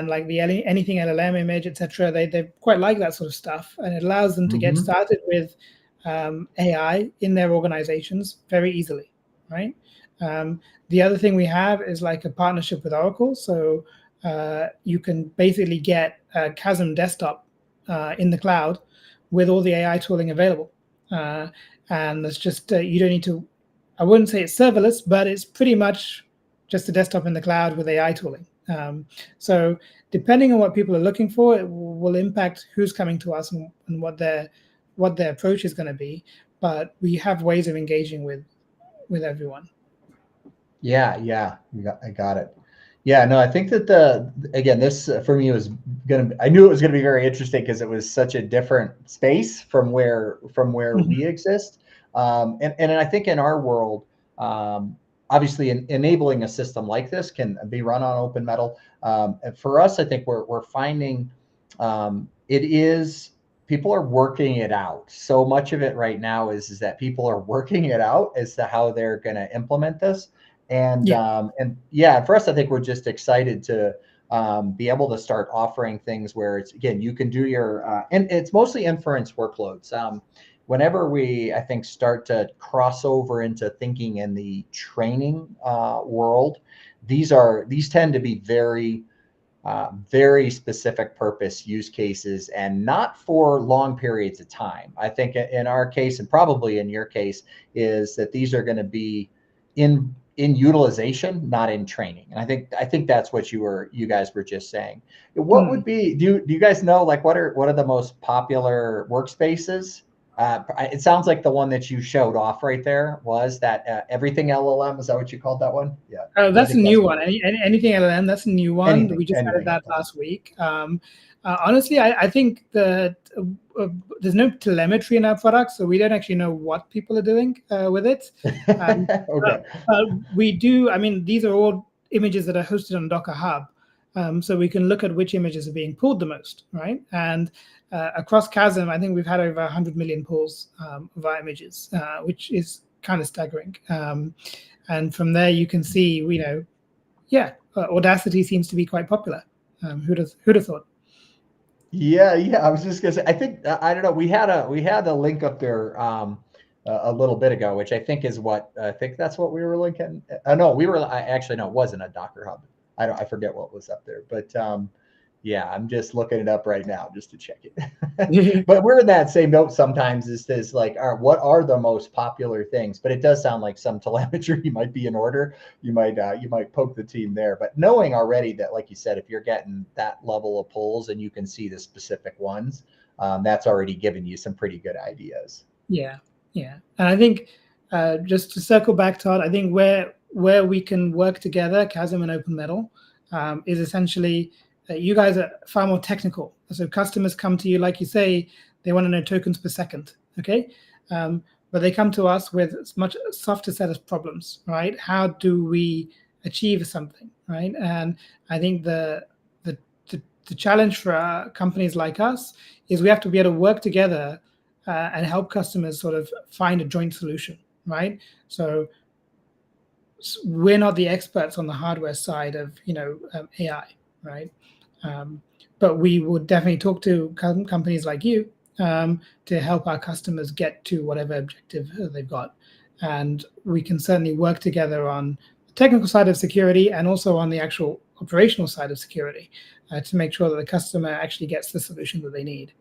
like the anything LLM image, etc. They quite like that sort of stuff, and it allows them to get started with AI in their organizations very easily, right? The other thing we have is like a partnership with Oracle. So you can basically get a Kasm desktop in the cloud with all the AI tooling available. And it's just, you don't need to, I wouldn't say it's serverless, but it's pretty much just a desktop in the cloud with AI tooling. So depending on what people are looking for, it will impact who's coming to us and what their approach is going to be, but we have ways of engaging with everyone. Yeah, I got it. Yeah, no, I think that again, this for me was I knew it was gonna be very interesting because it was such a different space from where we exist. And I think in our world, obviously enabling a system like this can be run on OpenMetal. And for us, I think we're finding it is people are working it out. So much of it right now is that people are working it out as to how they're going to implement this. And for us, I think we're just excited to be able to start offering things where it's, again, you can do your and it's mostly inference workloads. Whenever we, I think, start to cross over into thinking in the training world, these tend to be very specific purpose use cases and not for long periods of time. I think in our case, and probably in your case, is that these are going to be in utilization, not in training. And I think that's what you guys were just saying. What would be, do you guys know, like what are the most popular workspaces? It sounds like the one that you showed off right there was that everything LLM. Is that what you called that one? Yeah. That's a new one. Anything LLM, that's a new one. We just added that last week. Honestly, I think that there's no telemetry in our product, so we don't actually know what people are doing with it. Okay. We do. I mean, these are all images that are hosted on Docker Hub, so we can look at which images are being pulled the most, right? And across Kasm, I think we've had over 100 million pulls of our images, which is kind of staggering. And from there, you can see, Audacity seems to be quite popular. Who'd have thought? Yeah. I was just gonna say, I think I don't know. We had a link up there a little bit ago, which I think is what I think that's what we were linking. No, actually no, it wasn't a Docker Hub. I forget what was up there, but yeah, I'm just looking it up right now just to check it. But we're in that same note sometimes. Is this like, what are the most popular things? But it does sound like some telemetry might be in order. You might poke the team there. But knowing already that, like you said, if you're getting that level of polls and you can see the specific ones, that's already given you some pretty good ideas. Yeah. And I think just to circle back, Todd, I think where we can work together, Kasm and OpenMetal, is essentially you guys are far more technical. So customers come to you, like you say, they want to know tokens per second, okay? But they come to us with a much softer set of problems, right? How do we achieve something, right? And I think the challenge for companies like us is we have to be able to work together and help customers sort of find a joint solution, right? So we're not the experts on the hardware side of AI, right? But we would definitely talk to companies like you to help our customers get to whatever objective they've got. And we can certainly work together on the technical side of security and also on the actual operational side of security to make sure that the customer actually gets the solution that they need.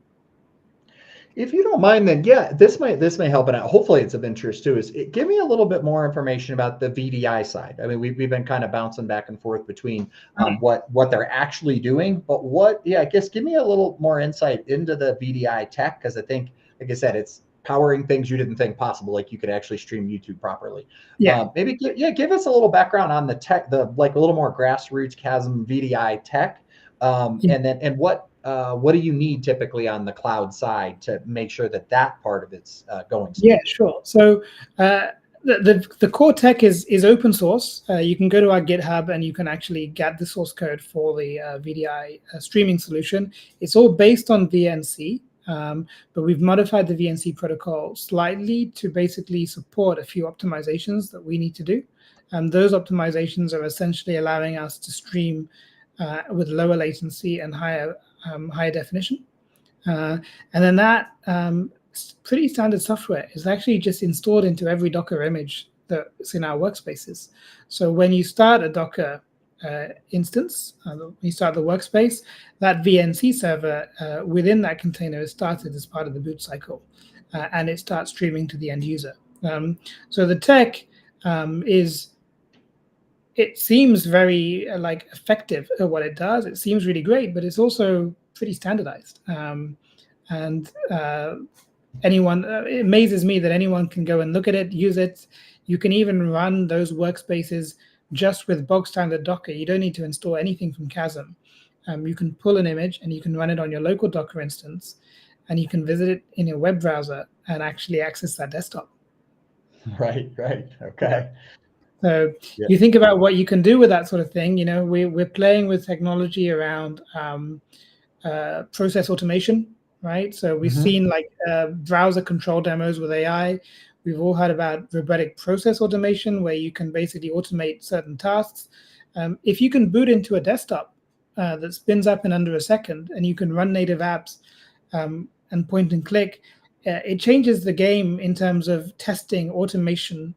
If you don't mind, then this may help it out. Hopefully, it's of interest too. Give me a little bit more information about the VDI side. I mean, we've been kind of bouncing back and forth between what they're actually doing, but I guess give me a little more insight into the VDI tech, because I think, like I said, it's powering things you didn't think possible, like you could actually stream YouTube properly. Maybe give us a little background on the tech, like a little more grassroots Kasm VDI tech, and what do you need typically on the cloud side to make sure that that part of it's going Yeah, smoothly? sure. So the core tech is open source. You can go to our GitHub and you can actually get the source code for the VDI streaming solution. It's all based on VNC, but we've modified the VNC protocol slightly to basically support a few optimizations that we need to do. And those optimizations are essentially allowing us to stream with lower latency and higher definition. And then that pretty standard software is actually just installed into every Docker image that's in our workspaces. So when you start a Docker instance, you start the workspace, that VNC server within that container is started as part of the boot cycle, and it starts streaming to the end user. So the tech it seems very effective at what it does. It seems really great, but it's also pretty standardized. And it amazes me that anyone can go and look at it, use it. You can even run those workspaces just with bog standard Docker. You don't need to install anything from Kasm. You can pull an image and you can run it on your local Docker instance, and you can visit it in your web browser and actually access that desktop. Right. Okay. So you think about what you can do with that sort of thing. We're playing with technology around process automation, right? So we've seen browser control demos with AI. We've all heard about robotic process automation, where you can basically automate certain tasks. If you can boot into a desktop that spins up in under a second, and you can run native apps and point and click, it changes the game in terms of testing, automation.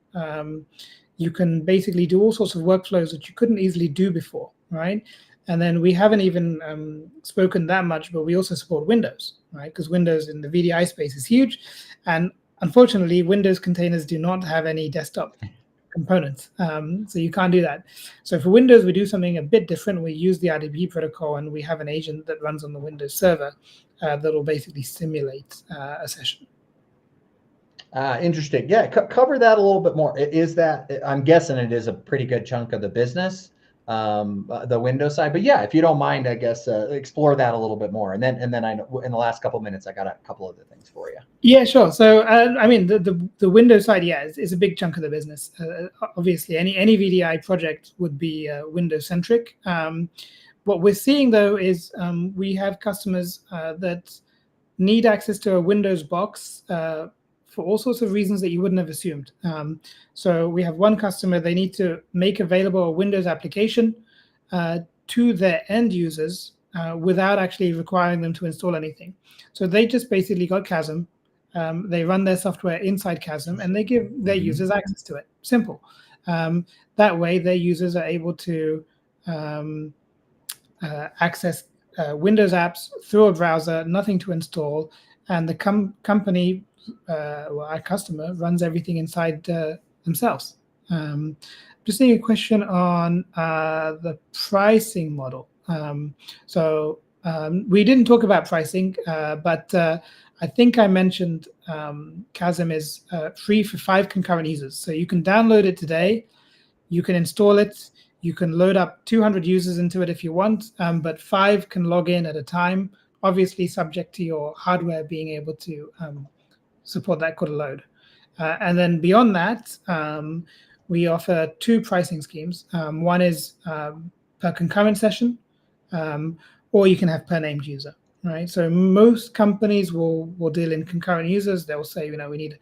You can basically do all sorts of workflows that you couldn't easily do before, right? And then we haven't even spoken that much, but we also support Windows, right? Because Windows in the VDI space is huge. And unfortunately, Windows containers do not have any desktop components. So you can't do that. So for Windows, we do something a bit different. We use the RDP protocol, and we have an agent that runs on the Windows server that will basically simulate a session. Interesting. Yeah, cover that a little bit more. Is that, I'm guessing it is a pretty good chunk of the business, the Windows side. But yeah, if you don't mind, I guess explore that a little bit more. And then I know in the last couple of minutes, I got a couple other things for you. Yeah, sure. So I mean, the Windows side, yeah, is a big chunk of the business. Obviously, any VDI project would be Windows centric. What we're seeing though is we have customers that need access to a Windows box for all sorts of reasons that you wouldn't have assumed. So we have one customer, they need to make available a Windows application to their end users without actually requiring them to install anything. So they just basically got Kasm. They run their software inside Kasm, and they give their users access to it. Simple. That way, their users are able to access Windows apps through a browser, nothing to install, and the company, our customer, runs everything inside themselves. Just seeing a question on the pricing model. So we didn't talk about pricing, but I think I mentioned Kasm is free for 5 concurrent users. So you can download it today, you can install it, you can load up 200 users into it if you want, but 5 can log in at a time, obviously subject to your hardware being able to support that kind of load. And then beyond that, we offer 2 pricing schemes. One is per concurrent session, or you can have per named user, right? So most companies will deal in concurrent users. They'll say, we need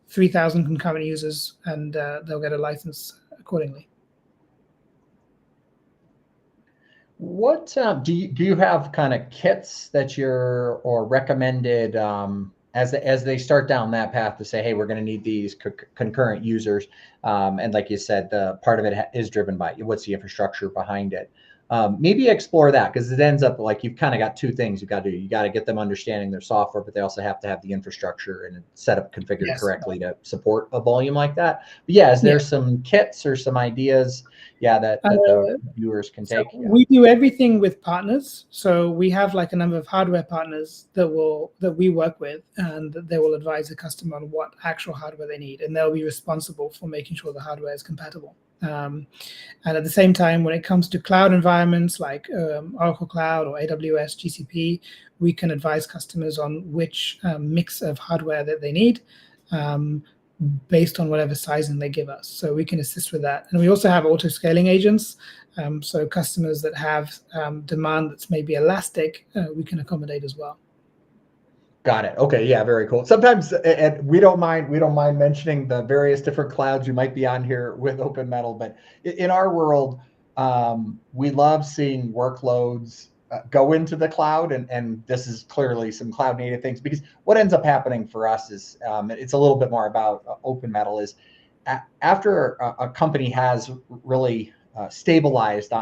3,000 concurrent users, and they'll get a license accordingly. What do you have kind of kits that or recommended as they start down that path to say, hey, we're going to need these concurrent users, and like you said, the part of it is driven by what's the infrastructure behind it. Maybe explore that, because it ends up like you've kind of got 2 things you've got to do. You got to get them understanding their software, but they also have to have the infrastructure and set up configured correctly to support a volume like that. But yeah, is there some kits or some ideas that the viewers can take? We do everything with partners. So we have like a number of hardware partners that we work with, and they will advise the customer on what actual hardware they need, and they'll be responsible for making sure the hardware is compatible. And at the same time, when it comes to cloud environments like Oracle Cloud or AWS, GCP, we can advise customers on which mix of hardware that they need based on whatever sizing they give us. So we can assist with that. And we also have auto-scaling agents. So customers that have demand that's maybe elastic, we can accommodate as well. Got it. Okay. Yeah. Very cool. Sometimes, and we don't mind mentioning the various different clouds you might be on here with OpenMetal, but in our world, we love seeing workloads go into the cloud, and this is clearly some cloud native things, because what ends up happening for us is it's a little bit more about OpenMetal is after a company has really stabilized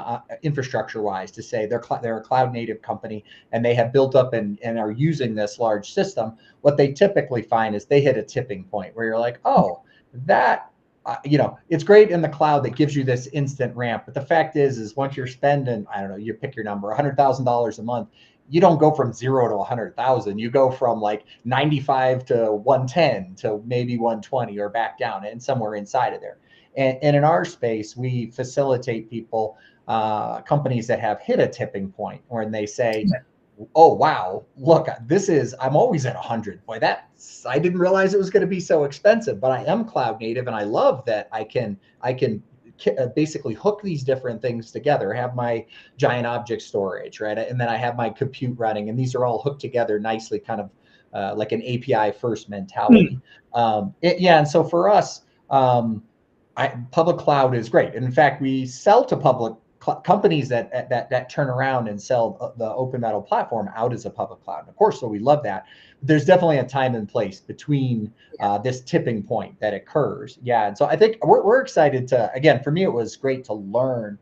infrastructure-wise to say they're a cloud-native company and they have built up and are using this large system, what they typically find is they hit a tipping point where you're like, oh, that, it's great in the cloud that gives you this instant ramp. But the fact is once you're spending, I don't know, you pick your number, $100,000 a month, you don't go from 0 to 100,000. You go from like 95 to 110 to maybe 120 or back down and somewhere inside of there. And in our space, we facilitate people, companies that have hit a tipping point when they say, oh, wow, look, I'm always at 100. Boy, I didn't realize it was going to be so expensive, but I am cloud native. And I love that I can basically hook these different things together, have my giant object storage, right? And then I have my compute running, and these are all hooked together nicely, kind of like an API first mentality. And so for us, public cloud is great. And in fact, we sell to public companies that turn around and sell the OpenMetal platform out as a public cloud. And of course, so we love that. But there's definitely a time and place between this tipping point that occurs. Yeah, and so I think we're excited to, again, for me, it was great to learn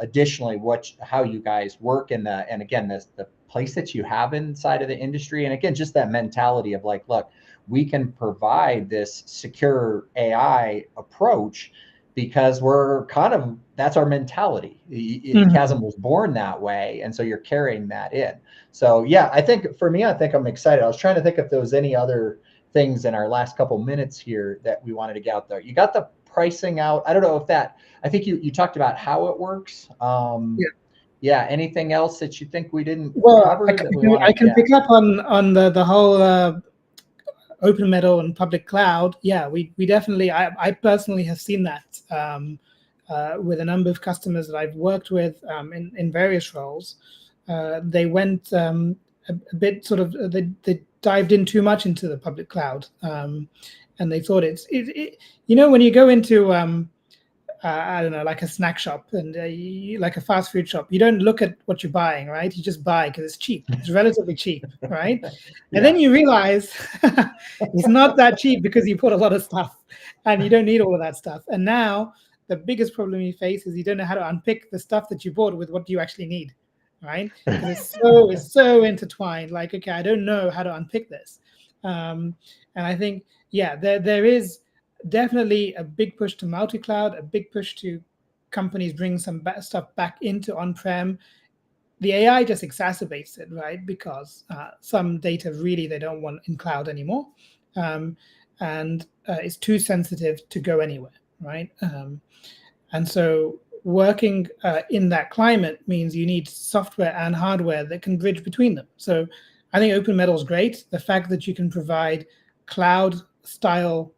additionally how you guys work and again, the place that you have inside of the industry. And again, just that mentality of like, look, we can provide this secure AI approach because that's our mentality. Kasm was born that way. And so you're carrying that in. So yeah, I think for me, I'm excited. I was trying to think if there was any other things in our last couple minutes here that we wanted to get out there. You got the pricing out. I don't know if I think you talked about how it works. Yeah. Anything else that you think we didn't cover? I can pick up on the whole OpenMetal and public cloud. Yeah, we definitely, I personally have seen that with a number of customers that I've worked with in various roles. They went a bit sort of, they dived in too much into the public cloud. And they thought when you go into, I don't know, like a snack shop and like a fast food shop, you don't look at what you're buying, right? You just buy because it's cheap. It's relatively cheap, right? And then you realize it's not that cheap because you bought a lot of stuff and you don't need all of that stuff. And now the biggest problem you face is you don't know how to unpick the stuff that you bought with what you actually need, right? Because it's so intertwined. Like, okay, I don't know how to unpick this. And I think, yeah, there is definitely a big push to multi-cloud, a big push to companies bring some stuff back into on-prem. The AI just exacerbates it, right? Because some data really they don't want in cloud anymore. And it's too sensitive to go anywhere, right? And so working in that climate means you need software and hardware that can bridge between them. So I think OpenMetal is great. The fact that you can provide cloud-style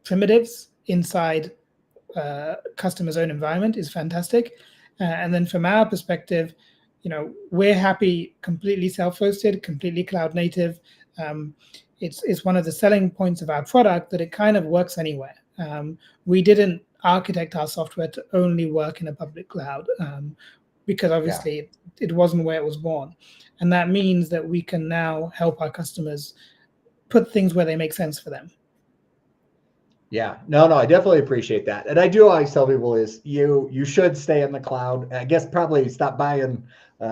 primitives inside customer's own environment is fantastic. And then from our perspective, we're happy completely self-hosted, completely cloud native. It's one of the selling points of our product that it kind of works anywhere. We didn't architect our software to only work in a public cloud because obviously it wasn't where it was born. And that means that we can now help our customers put things where they make sense for them. Yeah, no, I definitely appreciate that. And I do always tell people is you should stay in the cloud. I guess probably stop buying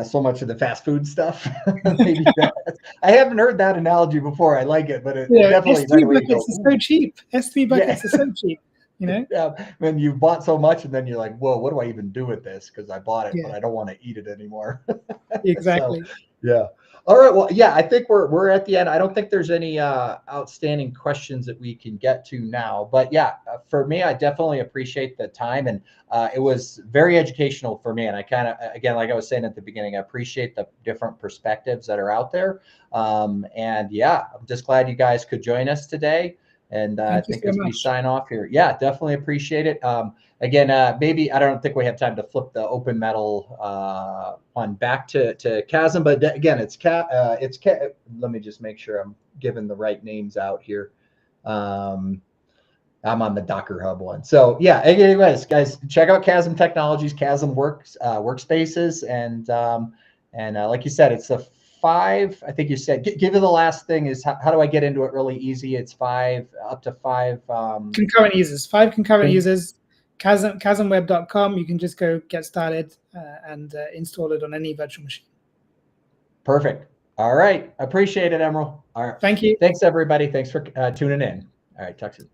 so much of the fast food stuff. Maybe I haven't heard that analogy before. I like it, but it definitely S3 buckets are so cheap. S3 buckets are so cheap. Yeah, when you bought so much and then you're like, whoa, what do I even do with this? Because I bought it, but I don't want to eat it anymore. Exactly. So, yeah. All right. Well, yeah, I think we're at the end. I don't think there's any outstanding questions that we can get to now. But yeah, for me, I definitely appreciate the time, and it was very educational for me. And I kind of, again, like I was saying at the beginning, I appreciate the different perspectives that are out there. And yeah, I'm just glad you guys could join us today. And I Thank you think so as we much. sign off here, yeah, definitely appreciate it. Again, maybe I don't think we have time to flip the OpenMetal one back to Kasm, but again, let me just make sure I'm giving the right names out here. I'm on the Docker Hub one. So yeah, anyways, guys, check out Kasm Technologies, Kasm Workspaces, and like you said, it's the 5. I think you said. Give it the last thing is how do I get into it really easy? It's 5 up to 5. Concurrent users, 5 concurrent users. Kasmweb.com. You can just go get started and install it on any virtual machine. Perfect. All right. Appreciate it, Emerald. All right. Thank you. Thanks, everybody. Thanks for tuning in. All right. Talk soon.